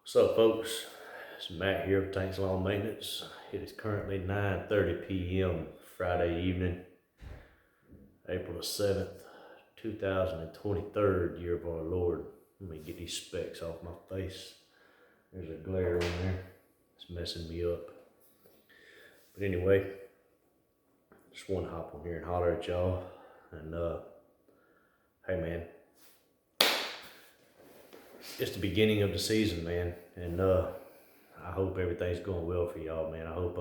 What's up, folks? It's Matt here with Tanks Lawn Maintenance. It is currently 9:30 p.m. Friday evening, April the 7th, 2023, year of our Lord. Let me get these specks off my face. There's a glare in there. It's messing me up. But anyway, just want to hop on here and holler at y'all. And hey man, it's the beginning of the season, man. And I hope everything's going well for y'all, man. I hope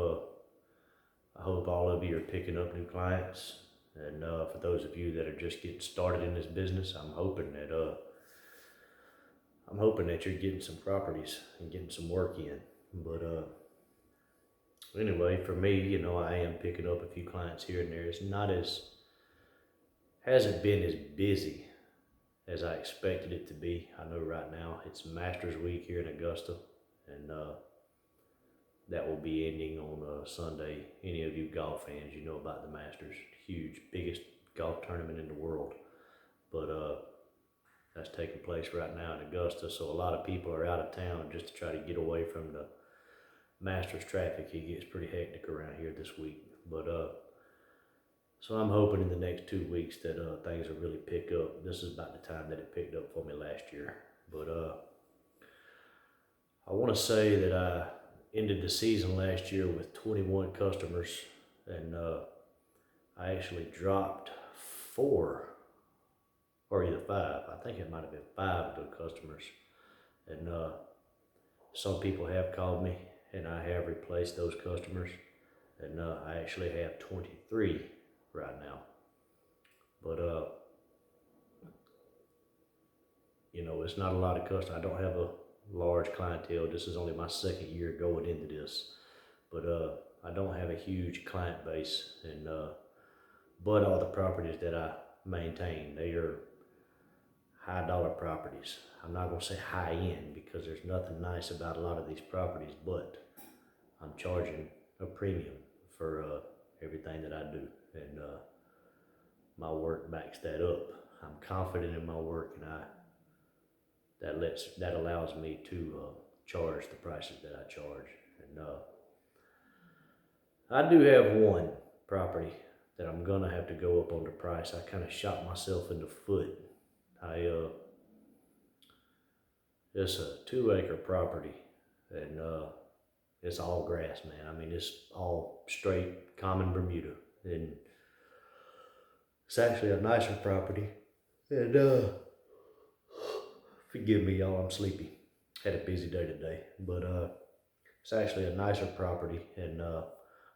all of you are picking up new clients. And for those of you that are just getting started in this business, I'm hoping that you're getting some properties and getting some work in. But anyway, for me, I am picking up a few clients here and there. It's not as hasn't been as busy as I expected it to be. I know right now it's Masters Week here in Augusta, and that will be ending on Sunday. Any of you golf fans, you know about the Masters, huge, biggest golf tournament in the world. But that's taking place right now in Augusta, so a lot of people are out of town just to try to get away from the Masters traffic. It gets pretty hectic around here this week. But so I'm hoping in the next 2 weeks that things will really pick up. This is about the time that it picked up for me last year. But I want to say that I ended the season last year with 21 customers, and I actually dropped 4 or either 5. I think it might have been 5 of those customers. And some people have called me, and I have replaced those customers. And I actually have 23 right now. But it's not a lot of customers. I don't have a large clientele. This is only my second year going into this. But I don't have a huge client base, and but all the properties that I maintain, they are high dollar properties. I'm not gonna say high end because there's nothing nice about a lot of these properties, but I'm charging a premium for everything that I do, and my work backs that up. I'm confident in my work, and that allows me to charge the prices that I charge. And I do have one property that I'm gonna have to go up on the price. I kind of shot myself in the foot. It's a 2-acre property, and it's all grass, man. I mean, it's all straight common Bermuda, and it's actually a nicer property. And forgive me, y'all, I'm sleepy. Had a busy day today, but it's actually a nicer property, and I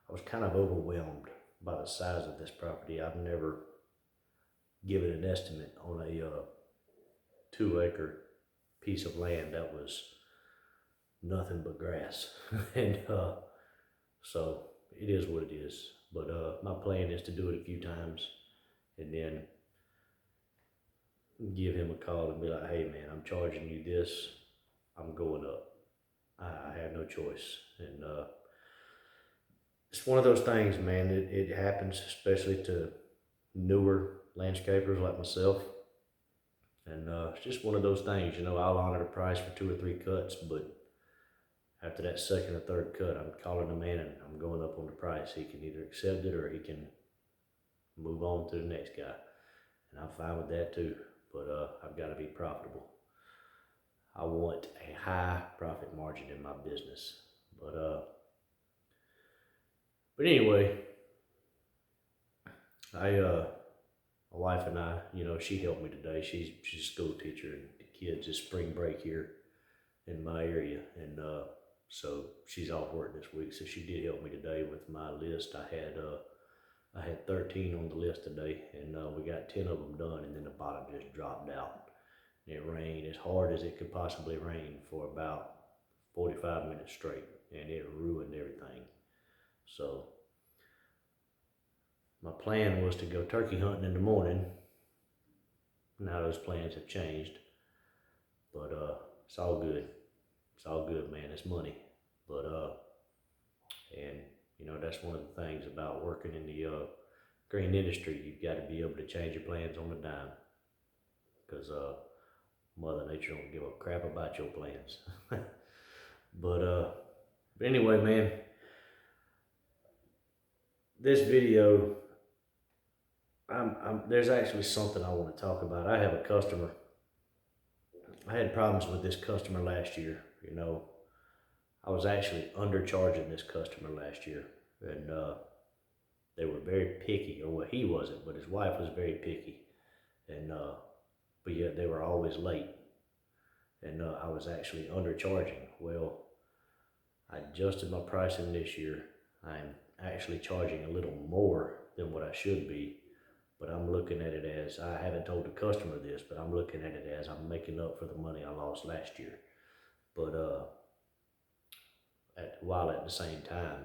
was kind of overwhelmed by the size of this property. I've never given an estimate on a 2-acre piece of land that was nothing but grass. And so it is what it is. But my plan is to do it a few times and then give him a call and be like, hey man, I'm charging you this, I'm going up. I have no choice. And it's one of those things, man. It happens, especially to newer landscapers like myself. And it's just one of those things, I'll honor the price for 2 or 3 cuts, but after that second or third cut, I'm calling the man and I'm going up on the price. He can either accept it or he can move on to the next guy. And I'm fine with that too, but I've got to be profitable. I want a high profit margin in my business. But anyway, my wife and I, she helped me today. She's a school teacher, and the kids is spring break here in my area, and so she's off work this week. So she did help me today with my list. I had 13 on the list today, and we got 10 of them done, and then the bottom just dropped out. And it rained as hard as it could possibly rain for about 45 minutes straight, and it ruined everything. So my plan was to go turkey hunting in the morning. Now those plans have changed, but it's all good. It's all good, man. It's money, but and that's one of the things about working in the green industry. You've got to be able to change your plans on the dime, because Mother Nature don't give a crap about your plans. But anyway, man, this video, there's actually something I want to talk about. I have a customer. I had problems with this customer last year. You know, I was actually undercharging this customer last year, and they were very picky, or well, he wasn't, but his wife was very picky, and but yet they were always late, and I was actually undercharging. Well, I adjusted my pricing this year. I'm actually charging a little more than what I should be, but I'm looking at it as, I haven't told the customer this, but I'm looking at it as I'm making up for the money I lost last year. But while at the same time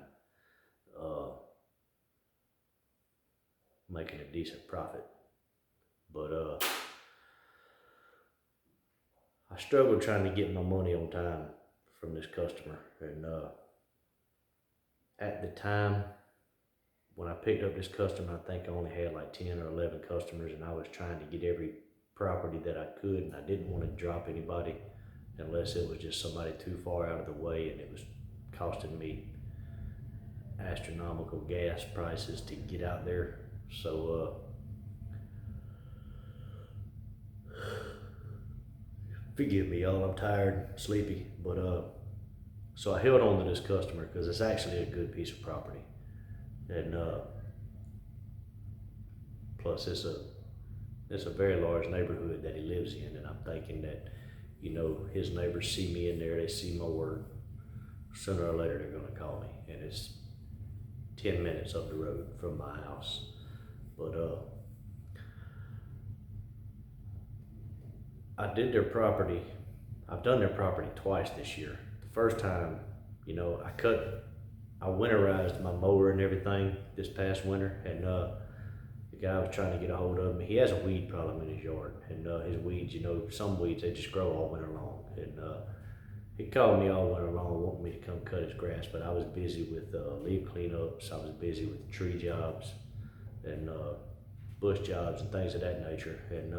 making a decent profit. But I struggled trying to get my money on time from this customer, and at the time when I picked up this customer, I think I only had like 10 or 11 customers, and I was trying to get every property that I could, and I didn't want to drop anybody unless it was just somebody too far out of the way, and it was costing me astronomical gas prices to get out there. So forgive me, y'all, I'm tired, sleepy, but so I held on to this customer because it's actually a good piece of property, and plus it's a very large neighborhood that he lives in, and I'm thinking that, you know, his neighbors see me in there, they see my work, sooner or later they're gonna call me, and it's 10 minutes up the road from my house. But I've done their property twice this year. The first time, you know, I winterized my mower and everything this past winter, and the guy was trying to get a hold of me. He has a weed problem in his yard, and his weeds, you know, some weeds, they just grow all winter long. And he called me all winter long, wanting me to come cut his grass, but I was busy with leaf cleanups, I was busy with tree jobs, and bush jobs and things of that nature. And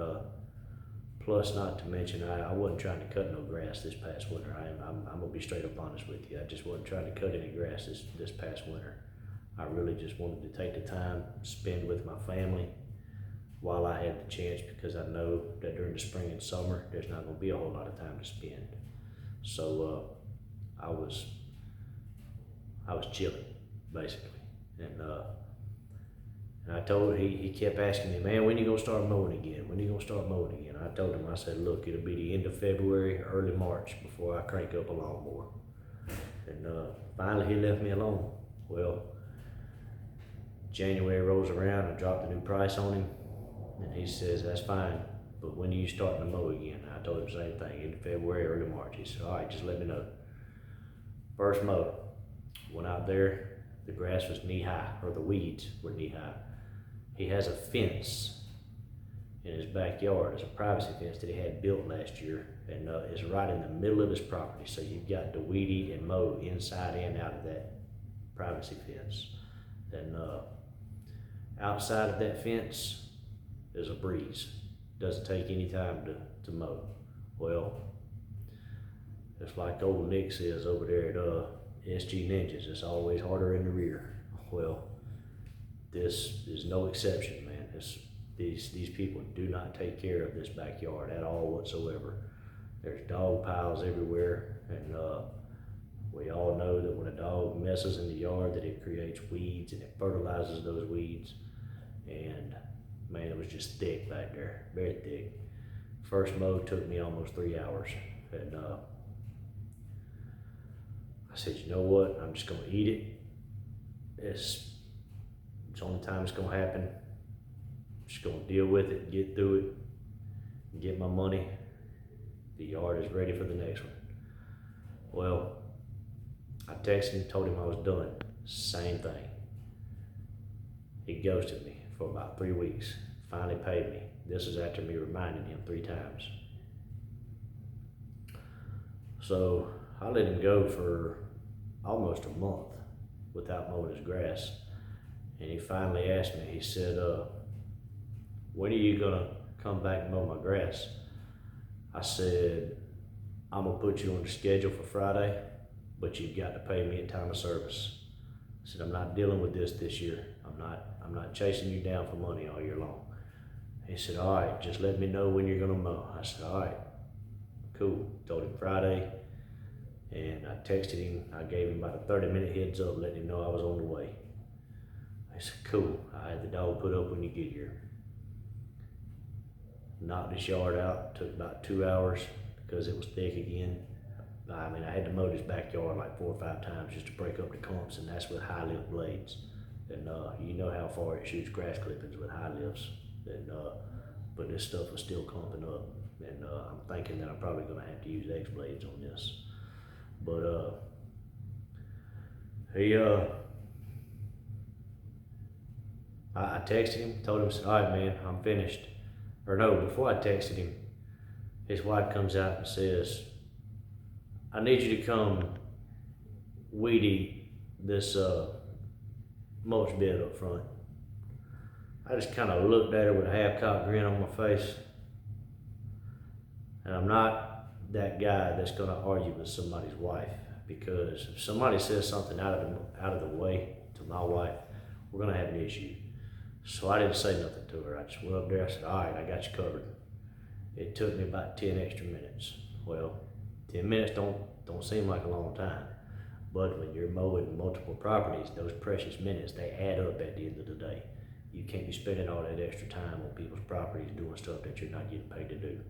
plus, not to mention, I wasn't trying to cut no grass this past winter. I'm gonna be straight up honest with you. I just wasn't trying to cut any grass this past winter. I really just wanted to take the time, spend with my family while I had the chance, because I know that during the spring and summer, there's not gonna be a whole lot of time to spend. So I was chilling, basically. And I told him, he kept asking me, man, when you gonna start mowing again? When you gonna start mowing again? I told him, I said, look, it'll be the end of February, early March before I crank up a lawnmower. And finally he left me alone. Well, January rolls around, I dropped a new price on him, and he says, that's fine, but when are you starting to mow again? I told him the same thing, end of February, early March. He said, all right, just let me know. First mow, went out there, the grass was knee high, or the weeds were knee high. He has a fence in his backyard. It's a privacy fence that he had built last year, and it's right in the middle of his property. So you've got to weed eat and mow inside and out of that privacy fence. And outside of that fence is a breeze. Doesn't take any time to mow. Well, it's like old Nick says over there at SG Ninjas, it's always harder in the rear. Well, this is no exception, man. These people do not take care of this backyard at all whatsoever. There's dog piles everywhere, and we all know that when a dog messes in the yard, that it creates weeds and it fertilizes those weeds. And man, it was just thick back there, very thick. First mow took me almost 3 hours, and I said, you know what? I'm just gonna eat it. It's the only time it's gonna happen. I'm just gonna deal with it, get through it, get my money. The yard is ready for the next one. Well, I texted him, told him I was done. Same thing. He ghosted me for about 3 weeks. Finally paid me. This is after me reminding him 3 times. So I let him go for almost a month without mowing his grass. And he finally asked me, he said, when are you gonna come back and mow my grass? I said, I'm gonna put you on the schedule for Friday. but you've got to pay me at time of service. I said, I'm not dealing with this year. I'm not chasing you down for money all year long. He said, all right, just let me know when you're gonna mow. I said, all right, cool. Told him Friday, and I texted him. I gave him about a 30-minute heads up, letting him know I was on the way. I said, cool. I had the dog put up when you get here. Knocked this yard out, took about 2 hours because it was thick again. I mean, I had to mow this backyard like 4 or 5 times just to break up the clumps, and that's with high lift blades. And you know how far it shoots grass clippings with high lifts. And but this stuff was still clumping up, and I'm thinking that I'm probably gonna have to use X blades on this. But I texted him, told him, said, all right, man, I'm finished. Or no, before I texted him, his wife comes out and says, I need you to come weed eat this mulch bed up front. I just kind of looked at her with a half-cocked grin on my face. And I'm not that guy that's gonna argue with somebody's wife, because if somebody says something out of the way to my wife, we're gonna have an issue. So I didn't say nothing to her. I just went up there, I said, all right, I got you covered. It took me about 10 extra minutes. Well, 10 minutes don't seem like a long time, but when you're mowing multiple properties, those precious minutes, they add up at the end of the day. You can't be spending all that extra time on people's properties doing stuff that you're not getting paid to do.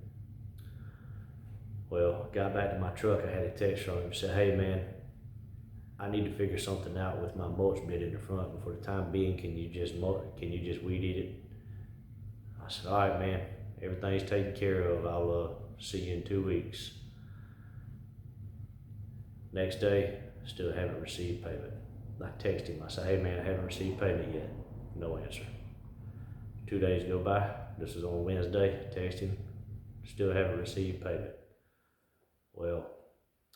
Well, got back to my truck, I had a text from him, said, hey man, I need to figure something out with my mulch bed in the front, and for the time being, can you just weed eat it? I said, all right, man, everything's taken care of. I'll see you in 2 weeks. Next day, still haven't received payment. I text him, I said, hey man, I haven't received payment yet. No answer. 2 days go by, this is on Wednesday, text him, still haven't received payment. Well,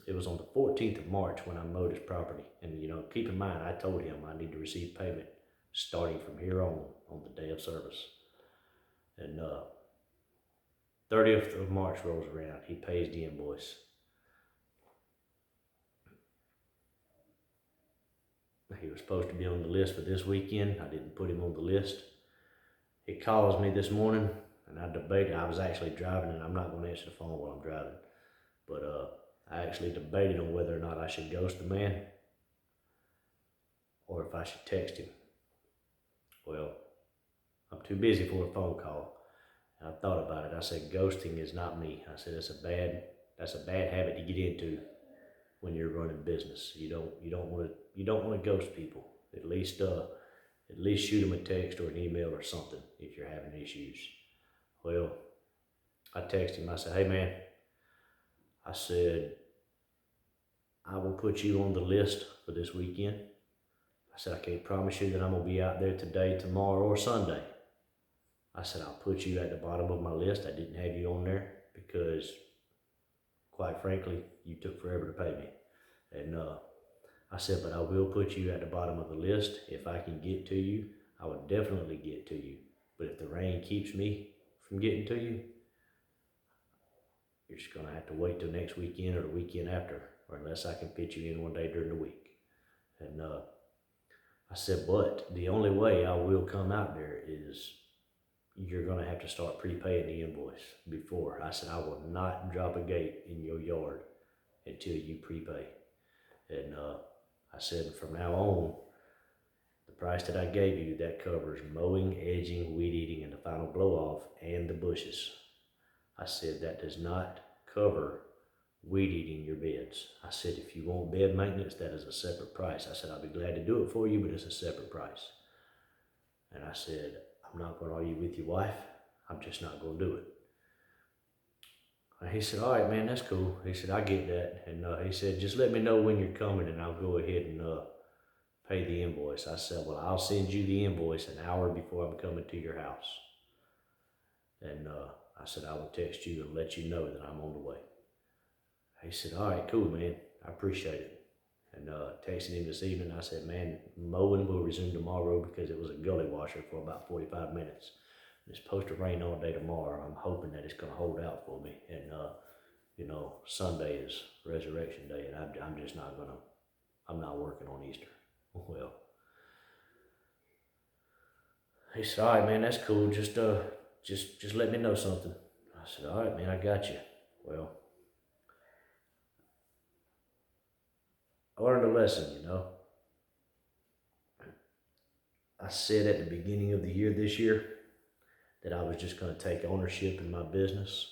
it was on the 14th of March when I mowed his property. And you know, keep in mind, I told him I need to receive payment starting from here on the day of service. And 30th of March rolls around, he pays the invoice. He was supposed to be on the list for this weekend. I didn't put him on the list. He calls me this morning, and I debated. I was actually driving, and I'm not going to answer the phone while I'm driving. But I actually debated on whether or not I should ghost the man or if I should text him. Well, I'm too busy for a phone call. And I thought about it. I said, ghosting is not me. I said, that's a bad habit to get into when you're running business. You don't want to ghost people. At least shoot them a text or an email or something if you're having issues. Well, I texted him. I said, hey man, I said, I will put you on the list for this weekend. I said, I can't promise you that I'm gonna be out there today, tomorrow, or Sunday. I said, I'll put you at the bottom of my list. I didn't have you on there because, quite frankly, you took forever to pay me. And I said, but I will put you at the bottom of the list. If I can get to you, I will definitely get to you. But if the rain keeps me from getting to you, you're just gonna have to wait till next weekend or the weekend after, or unless I can fit you in one day during the week. And I said, but the only way I will come out there is you're gonna have to start prepaying the invoice before. I said, I will not drop a gate in your yard until you prepay. And I said, from now on, the price that I gave you, that covers mowing, edging, weed eating, and the final blow off, and the bushes. I said, that does not cover weed eating your beds. I said, if you want bed maintenance, that is a separate price. I said, I'll be glad to do it for you, but it's a separate price. And I said, I'm not going to argue with your wife. I'm just not going to do it. And he said, all right, man, that's cool. He said, I get that. And he said, just let me know when you're coming and I'll go ahead and pay the invoice. I said, well, I'll send you the invoice an hour before I'm coming to your house. And I said, I will text you and let you know that I'm on the way. He said, all right, cool, man. I appreciate it. And texted him this evening. I said, man, mowing will resume tomorrow because it was a gully washer for about 45 minutes. It's supposed to rain all day tomorrow. I'm hoping that it's going to hold out for me. And Sunday is Resurrection Day, and I'm just not I'm not working on Easter. Well, he said, all right, man, that's cool. Just let me know something. I said, all right, man, I got you. Well, I learned a lesson, I said at the beginning of the year this year that I was just going to take ownership in my business,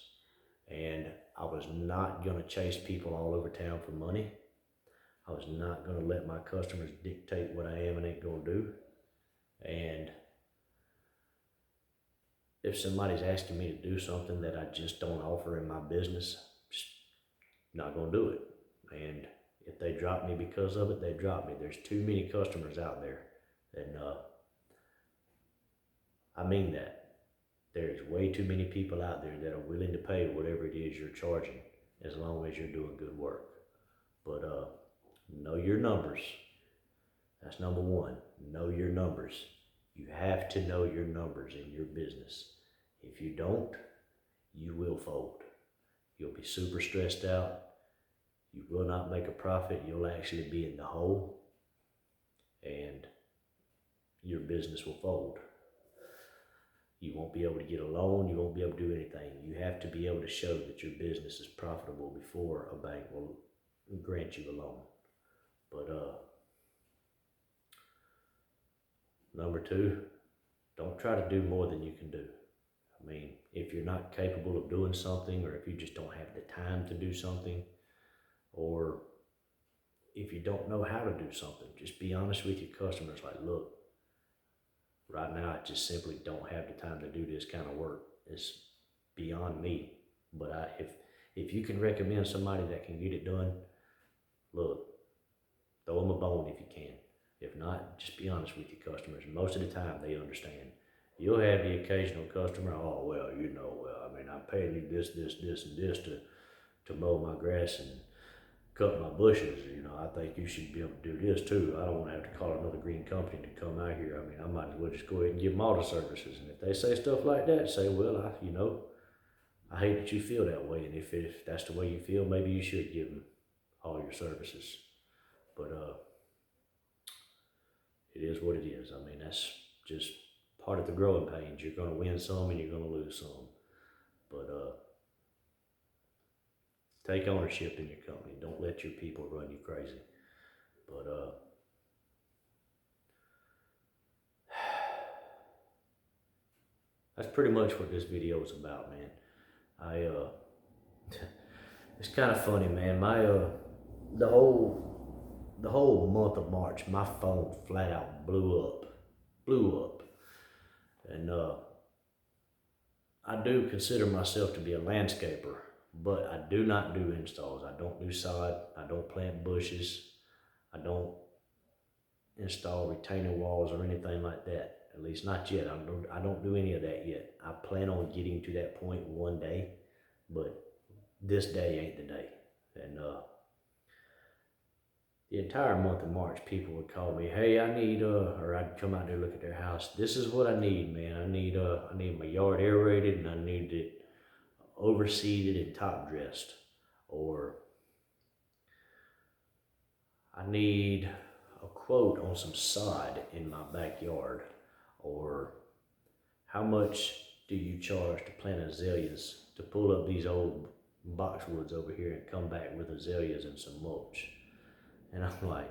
and I was not going to chase people all over town for money. I was not going to let my customers dictate what I am and ain't going to do. And if somebody's asking me to do something that I just don't offer in my business, just not going to do it. And if they drop me because of it, they drop me. There's too many customers out there. And I mean that. There's way too many people out there that are willing to pay whatever it is you're charging, as long as you're doing good work. But know your numbers. That's number one. Know your numbers. You have to know your numbers in your business. If you don't, you will fold. You'll be super stressed out. You will not make a profit. You'll actually be in the hole, and your business will fold. You won't be able to get a loan. You won't be able to do anything. You have to be able to show that your business is profitable before a bank will grant you a loan. But number two, don't try to do more than you can do. I mean, if you're not capable of doing something, or if you just don't have the time to do something, or if you don't know how to do something, just be honest with your customers. Like, look, right now I just simply don't have the time to do this kind of work. It's beyond me. But if you can recommend somebody that can get it done, look, throw them a bone if you can. If not, just be honest with your customers. Most of the time they understand. You'll have the occasional customer, oh, well, I mean, I'm paying you this, and this to mow my grass and cut my bushes. I think you should be able to do this too. I don't want to have to call another green company to come out here. I mean, I might as well just go ahead and give them all the services. And if they say stuff like that, say, well, I hate that you feel that way. And if that's the way you feel, maybe you should give them all your services. But it is what it is. I mean, that's just part of the growing pains. You're going to win some and you're going to lose some. But take ownership in your company. Don't let your people run you crazy. But that's pretty much what this video is about, man. It's kind of funny, man. The whole month of March, my phone flat out blew up. And I do consider myself to be a landscaper, but I do not do installs. I don't do sod. I don't plant bushes. I don't install retaining walls or anything like that. At least not yet. I don't do any of that yet. I plan on getting to that point one day, but this day ain't the day. And the entire month of March, people would call me, hey, I need, or I'd come out there, look at their house. This is what I need, man. I need my yard aerated, and I need it overseeded and top dressed. Or I need a quote on some sod in my backyard. Or how much do you charge to plant azaleas, to pull up these old boxwoods over here and come back with azaleas and some mulch? And I'm like,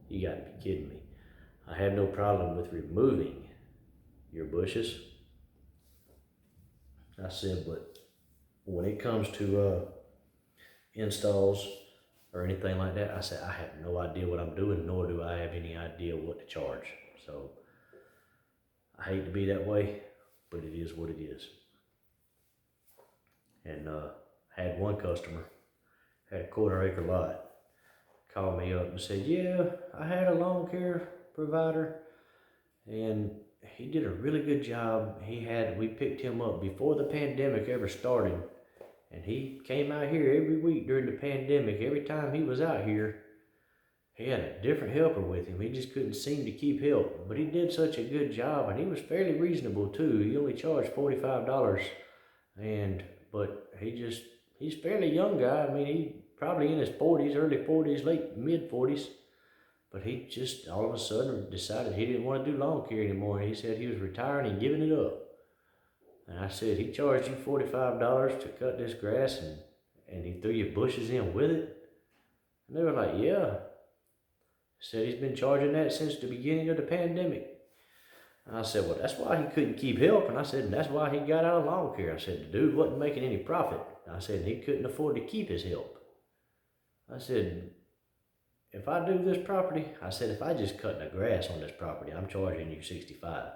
you gotta be kidding me. I have no problem with removing your bushes. I said, but when it comes to installs or anything like that, I said, I have no idea what I'm doing, nor do I have any idea what to charge. So I hate to be that way, but it is what it is. And I had one customer, had a 1/4 acre lot, called me up and said, yeah, I had a lawn care provider and he did a really good job. We picked him up before the pandemic ever started, and he came out here every week during the pandemic. Every time he was out here, he had a different helper with him. He just couldn't seem to keep help, but he did such a good job, and he was fairly reasonable too. He only charged $45, but he's a fairly young guy. I mean, he probably in his 40s, early 40s, late mid 40s. But he just all of a sudden decided he didn't want to do lawn care anymore. He said he was retiring and giving it up. And I said, he charged you $45 to cut this grass and he threw your bushes in with it? And they were like, yeah. Said he's been charging that since the beginning of the pandemic. And I said, well, that's why he couldn't keep help. And I said, and that's why he got out of lawn care. I said, the dude wasn't making any profit. I said, he couldn't afford to keep his help. I said, if I do this property, I said, if I just cut the grass on this property, I'm charging you $65.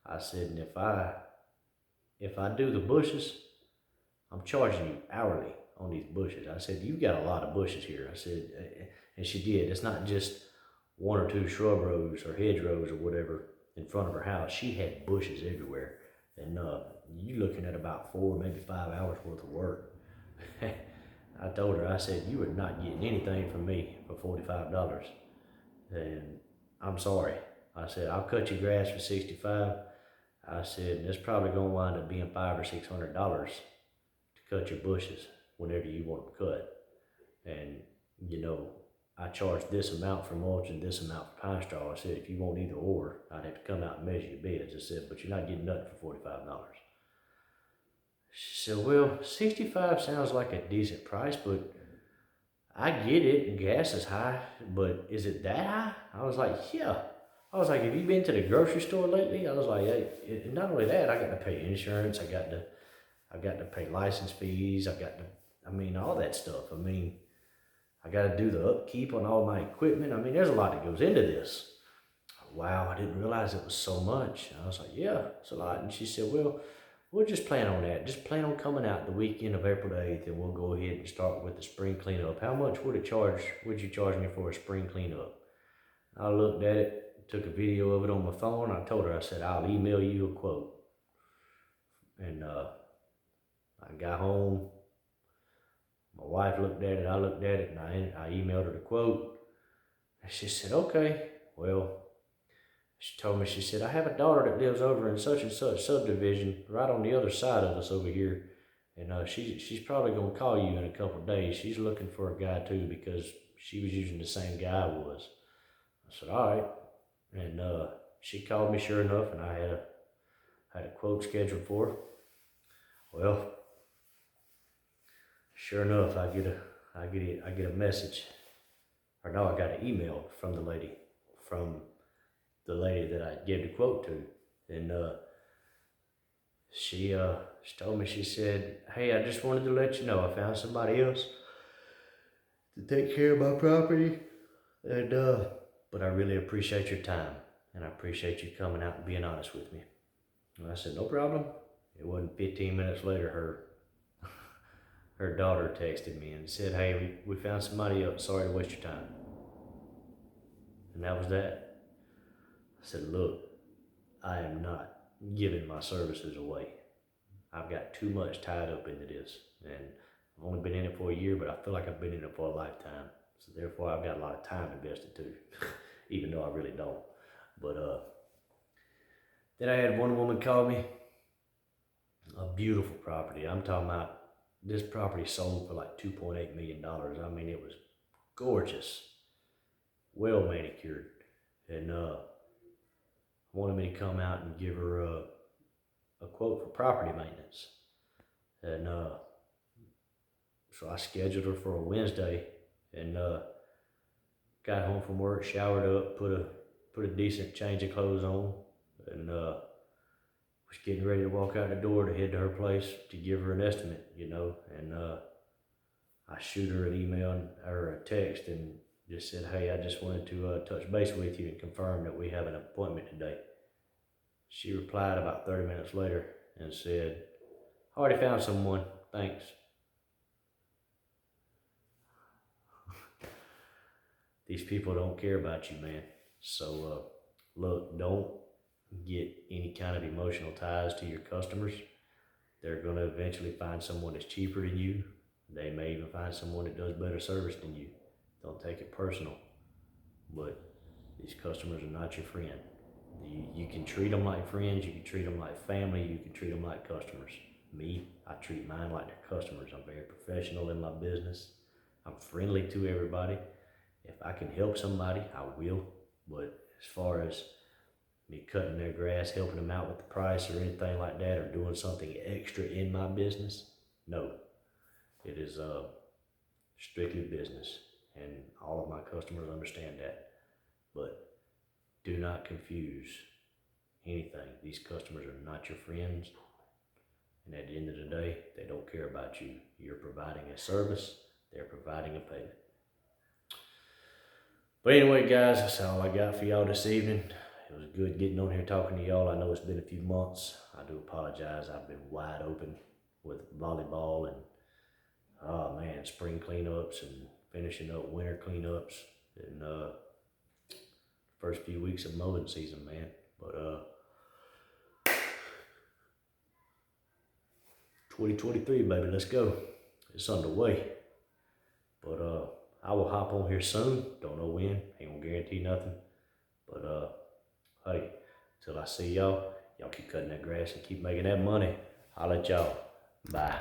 I said, and if I do the bushes, I'm charging you hourly on these bushes. I said, you got a lot of bushes here. I said, and she did. It's not just one or two shrub rows or hedge rows or whatever in front of her house. She had bushes everywhere. And you're looking at about 4, maybe 5 hours worth of work. I told her, I said, you are not getting anything from me for $45. And I'm sorry. I said, I'll cut your grass for $65. I said, and it's probably going to wind up being $500 or $600 to cut your bushes whenever you want them cut. And, you know, I charge this amount for mulch and this amount for pine straw. I said, if you want either or, I'd have to come out and measure your beds. I said, but you're not getting nothing for $45. She said, well, $65 sounds like a decent price, but I get it, and gas is high, but is it that high? I was like, yeah. I was like, have you been to the grocery store lately? I was like, hey, not only that, I got to pay insurance, I got to pay license fees, all that stuff. I mean, I got to do the upkeep on all my equipment. I mean, there's a lot that goes into this. Wow, I didn't realize it was so much. I was like, yeah, it's a lot. And she said, well, we'll just plan on that. Just plan on coming out the weekend of April the 8th, and we'll go ahead and start with the spring cleanup. How much would you charge me for a spring cleanup? I looked at it, took a video of it on my phone. I told her, I said, I'll email you a quote. And I got home. My wife looked at it, I looked at it, and I emailed her the quote. And she said, okay, well, she told me, she said, I have a daughter that lives over in such and such subdivision right on the other side of us over here. And she's probably going to call you in a couple of days. She's looking for a guy too because she was using the same guy I was. I said, all right. And she called me sure enough, and I had a quote scheduled for her. Well, sure enough, I get a message. Or no, I got an email from the lady that I gave the quote to. And she told me, she said, hey, I just wanted to let you know I found somebody else to take care of my property. And but I really appreciate your time, and I appreciate you coming out and being honest with me. And I said, no problem. It wasn't 15 minutes later, her daughter texted me and said, hey, we found somebody else. Sorry to waste your time. And that was that. I said, look, I am not giving my services away. I've got too much tied up into this. And I've only been in it for a year, but I feel like I've been in it for a lifetime. So therefore, I've got a lot of time invested too, even though I really don't. But then I had one woman call me. A beautiful property. I'm talking about, this property sold for like $2.8 million. I mean, it was gorgeous, well manicured, and wanted me to come out and give her a quote for property maintenance. And so I scheduled her for a Wednesday, and got home from work, showered up, put a decent change of clothes on, and was getting ready to walk out the door to head to her place to give her an estimate, you know. And I shoot her an email or a text and just said, hey, I just wanted to touch base with you and confirm that we have an appointment today. She replied about 30 minutes later and said, I already found someone, thanks. These people don't care about you, man. So look, don't get any kind of emotional ties to your customers. They're going to eventually find someone that's cheaper than you. They may even find someone that does better service than you. Don't take it personal. But these customers are not your friend. You can treat them like friends, you can treat them like family, you can treat them like customers. Me, I treat mine like they're customers. I'm very professional in my business. I'm friendly to everybody. If I can help somebody, I will. But as far as me cutting their grass, helping them out with the price or anything like that, or doing something extra in my business, no. It is strictly business, and all of my customers understand that. But do not confuse anything. These customers are not your friends, and at the end of the day, they don't care about you. You're providing a service, they're providing a payment. But anyway, guys, that's all I got for y'all this evening. It was good getting on here talking to y'all. I know it's been a few months. I do apologize. I've been wide open with volleyball and, oh man, spring cleanups and finishing up winter cleanups and first few weeks of mowing season, man. But 2023, baby, let's go. It's underway. But I will hop on here soon. Don't know when. Ain't gonna guarantee nothing. But hey, till I see y'all, y'all keep cutting that grass and keep making that money. I'll let y'all. Bye.